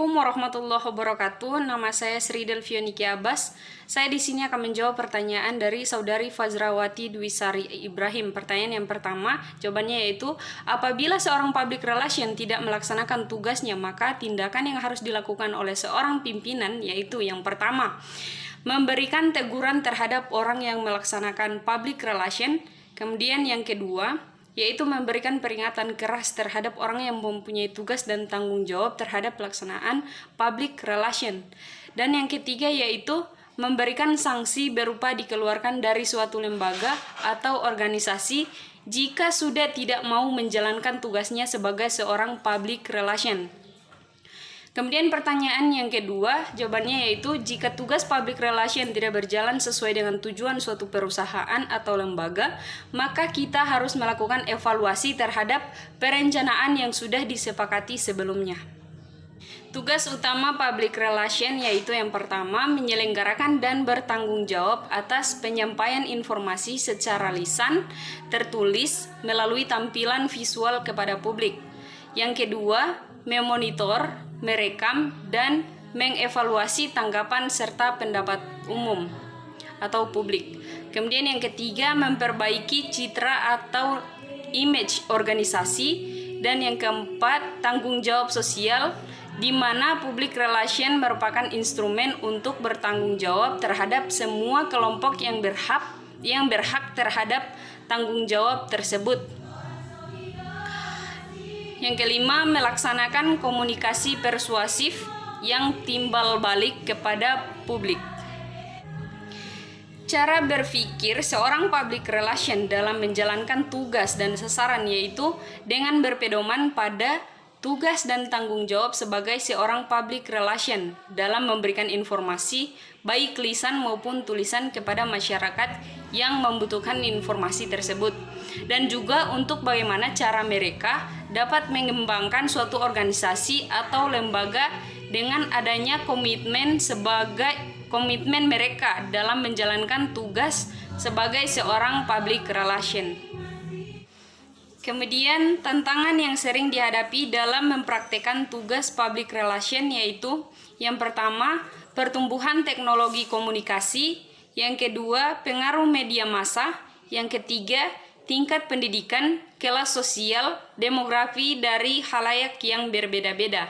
Assalamualaikum warahmatullahi wabarakatuh. Nama saya Sri Delvioniki Abbas. Saya di sini akan menjawab pertanyaan dari saudari Fazrawati Dwisari Ibrahim. Pertanyaan yang pertama, jawabannya yaitu apabila seorang public relation tidak melaksanakan tugasnya, maka tindakan yang harus dilakukan oleh seorang pimpinan yaitu yang pertama, memberikan teguran terhadap orang yang melaksanakan public relation. Kemudian yang kedua, yaitu memberikan peringatan keras terhadap orang yang mempunyai tugas dan tanggung jawab terhadap pelaksanaan public relation. Dan yang ketiga yaitu memberikan sanksi berupa dikeluarkan dari suatu lembaga atau organisasi jika sudah tidak mau menjalankan tugasnya sebagai seorang public relation. Kemudian pertanyaan yang kedua, jawabannya yaitu jika tugas public relation tidak berjalan sesuai dengan tujuan suatu perusahaan atau lembaga, maka kita harus melakukan evaluasi terhadap perencanaan yang sudah disepakati sebelumnya. Tugas utama public relation yaitu yang pertama, menyelenggarakan dan bertanggung jawab atas penyampaian informasi secara lisan, tertulis, melalui tampilan visual kepada publik. Yang kedua, memonitor, merekam, dan mengevaluasi tanggapan serta pendapat umum atau publik. Kemudian yang ketiga, memperbaiki citra atau image organisasi. Dan yang keempat, tanggung jawab sosial, di mana public relation merupakan instrumen untuk bertanggung jawab terhadap semua kelompok yang berhak terhadap tanggung jawab tersebut. Yang kelima, melaksanakan komunikasi persuasif yang timbal balik kepada publik. Cara berpikir seorang public relation dalam menjalankan tugas dan sasaran yaitu dengan berpedoman pada tugas dan tanggung jawab sebagai seorang public relation dalam memberikan informasi baik lisan maupun tulisan kepada masyarakat yang membutuhkan informasi tersebut, dan juga untuk bagaimana cara mereka dapat mengembangkan suatu organisasi atau lembaga dengan adanya komitmen mereka dalam menjalankan tugas sebagai seorang public relation. Kemudian tantangan yang sering dihadapi dalam mempraktekkan tugas public relation yaitu yang pertama, pertumbuhan teknologi komunikasi, yang kedua, pengaruh media massa, yang ketiga, tingkat pendidikan, kelas sosial, demografi dari khalayak yang berbeda-beda.